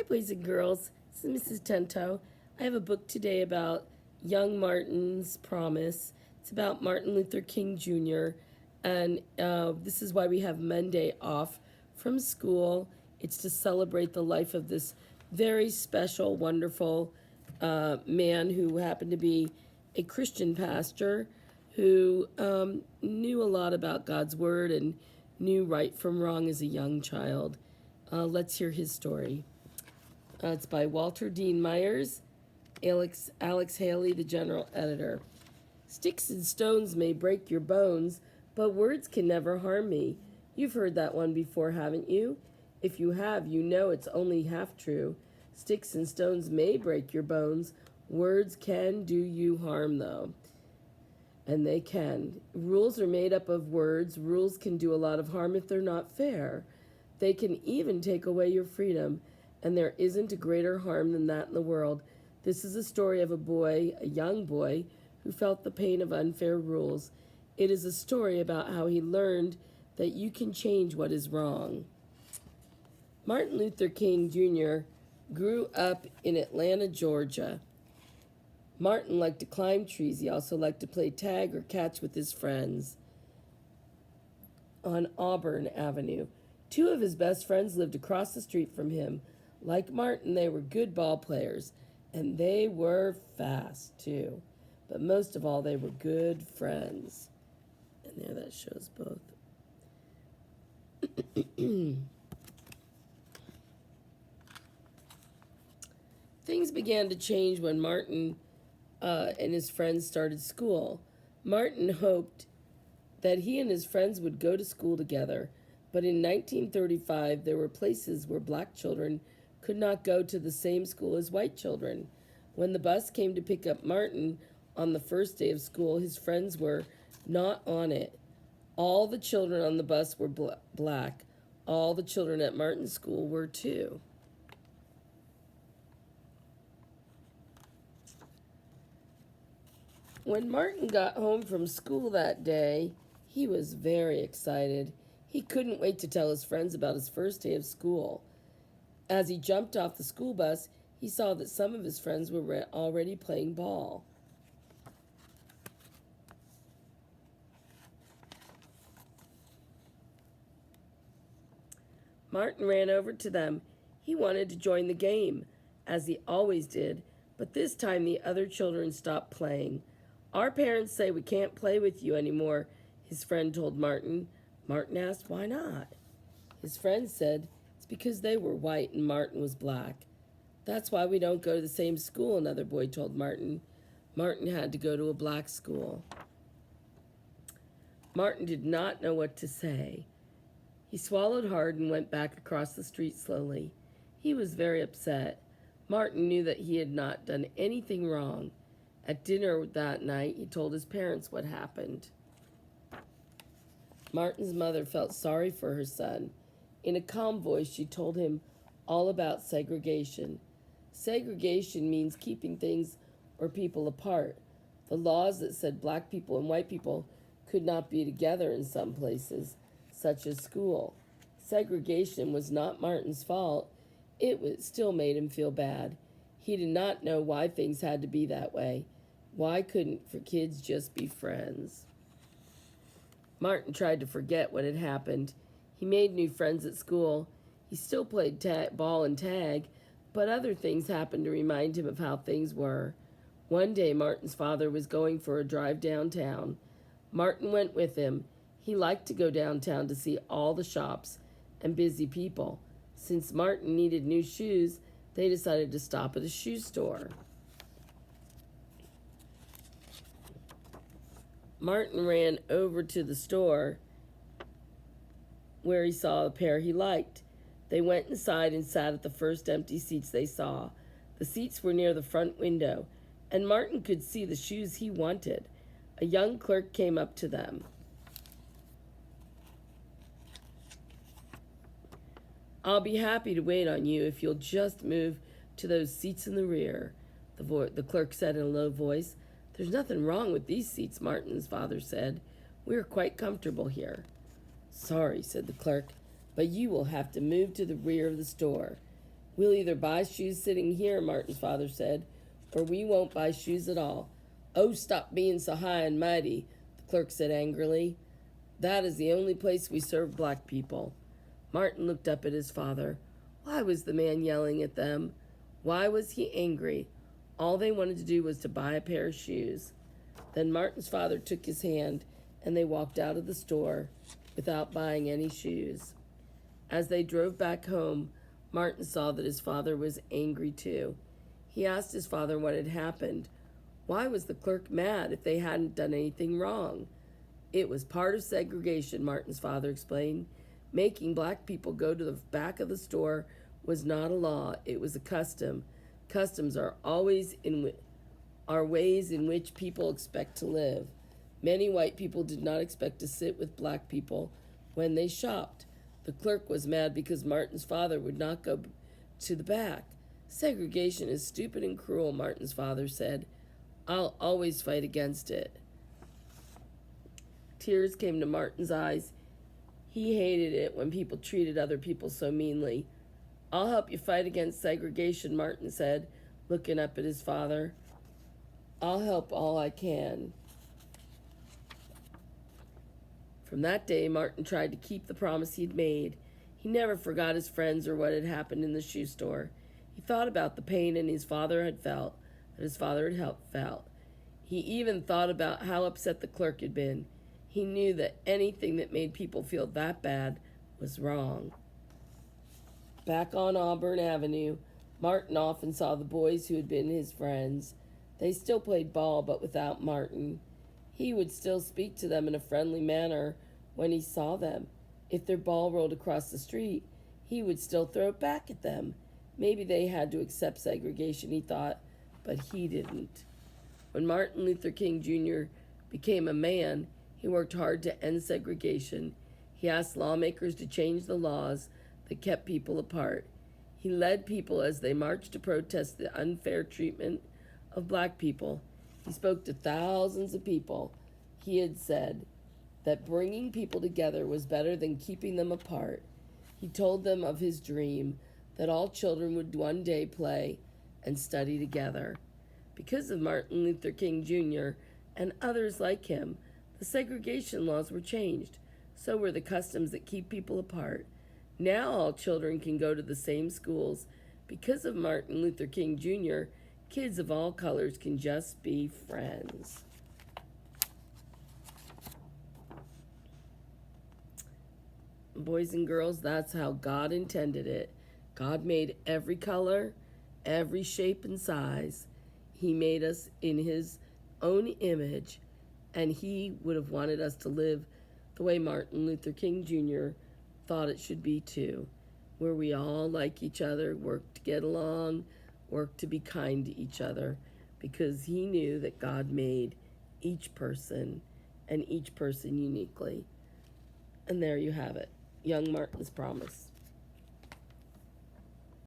Hi, boys and girls. This is Mrs. Tento. I have a book today about young Martin's promise. It's about Martin Luther King Jr., and this is why we have Monday off from school. It's to celebrate the life of this very special, wonderful man who happened to be a Christian pastor who knew a lot about God's Word and knew right from wrong as a young child. Let's hear his story. It's by Walter Dean Myers, Alex Haley, the general editor. Sticks and stones may break your bones, but words can never harm me. You've heard that one before, haven't you? If you have, you know it's only half true. Sticks and stones may break your bones. Words can do you harm, though. And they can. Rules are made up of words. Rules can do a lot of harm if they're not fair. They can even take away your freedom. And there isn't a greater harm than that in the world. This is a story of a boy, a young boy, who felt the pain of unfair rules. It is a story about how he learned that you can change what is wrong. Martin Luther King Jr. grew up in Atlanta, Georgia. Martin liked to climb trees. He also liked to play tag or catch with his friends on Auburn Avenue. Two of his best friends lived across the street from him. Like Martin, they were good ball players, and they were fast, too. But most of all, they were good friends. And there that shows both. Things began to change when Martin and his friends started school. Martin hoped that he and his friends would go to school together. But in 1935, there were places where black children could not go to the same school as white children. When the bus came to pick up Martin on the first day of school, his friends were not on it. All the children on the bus were black. All the children at Martin's school were too. When Martin got home from school that day, he was very excited. He couldn't wait to tell his friends about his first day of school. As he jumped off the school bus, he saw that some of his friends were already playing ball. Martin ran over to them. He wanted to join the game, as he always did, but this time the other children stopped playing. Our parents say we can't play with you anymore, his friend told Martin. Martin asked, why not? His friend said, it's because they were white and Martin was black. That's why we don't go to the same school, another boy told Martin. Martin had to go to a black school. Martin did not know what to say. He swallowed hard and went back across the street slowly. He was very upset. Martin knew that he had not done anything wrong. At dinner that night, he told his parents what happened. Martin's mother felt sorry for her son. In a calm voice, she told him all about segregation. Segregation means keeping things or people apart. The laws that said black people and white people could not be together in some places, such as school. Segregation was not Martin's fault. It still made him feel bad. He did not know why things had to be that way. Why couldn't kids just be friends? Martin tried to forget what had happened. He made new friends at school. He still played ball and tag, but other things happened to remind him of how things were. One day, Martin's father was going for a drive downtown. Martin went with him. He liked to go downtown to see all the shops and busy people. Since Martin needed new shoes, they decided to stop at a shoe store. Martin ran over to the store where he saw a pair he liked. They went inside and sat at the first empty seats they saw. The seats were near the front window, and Martin could see the shoes he wanted. A young clerk came up to them. I'll be happy to wait on you if you'll just move to those seats in the rear, the clerk said in a low voice. There's nothing wrong with these seats, Martin's father said. We're quite comfortable here. Sorry, said the clerk, but you will have to move to the rear of the store. We'll either buy shoes sitting here, Martin's father said, or we won't buy shoes at all. Oh, stop being so high and mighty, the clerk said angrily. That is the only place we serve black people. Martin looked up at his father. Why was the man yelling at them? Why was he angry? All they wanted to do was to buy a pair of shoes. Then Martin's father took his hand and they walked out of the store without buying any shoes. As they drove back home, Martin saw that his father was angry too. He asked his father what had happened. Why was the clerk mad if they hadn't done anything wrong? It was part of segregation, Martin's father explained. Making black people go to the back of the store was not a law, it was a custom. Customs are ways in which people expect to live. Many white people did not expect to sit with black people when they shopped. The clerk was mad because Martin's father would not go to the back. Segregation is stupid and cruel, Martin's father said. I'll always fight against it. Tears came to Martin's eyes. He hated it when people treated other people so meanly. I'll help you fight against segregation, Martin said, looking up at his father. I'll help all I can. From that day, Martin tried to keep the promise he'd made. He never forgot his friends or what had happened in the shoe store. He thought about the pain his father had felt. He even thought about how upset the clerk had been. He knew that anything that made people feel that bad was wrong. Back on Auburn Avenue, Martin often saw the boys who had been his friends. They still played ball, but without Martin. He would still speak to them in a friendly manner when he saw them. If their ball rolled across the street, he would still throw it back at them. Maybe they had to accept segregation, he thought, but he didn't. When Martin Luther King Jr. became a man, he worked hard to end segregation. He asked lawmakers to change the laws that kept people apart. He led people as they marched to protest the unfair treatment of black people. He spoke to thousands of people. He had said that bringing people together was better than keeping them apart. He told them of his dream that all children would one day play and study together. Because of Martin Luther King Jr. and others like him, the segregation laws were changed. So were the customs that keep people apart. Now all children can go to the same schools. Because of Martin Luther King Jr., kids of all colors can just be friends. Boys and girls, that's how God intended it. God made every color, every shape and size. He made us in his own image, and he would have wanted us to live the way Martin Luther King Jr. thought it should be too, where we all like each other, work to get along, work to be kind to each other, because he knew that God made each person and each person uniquely. And there you have it, young Martin's promise.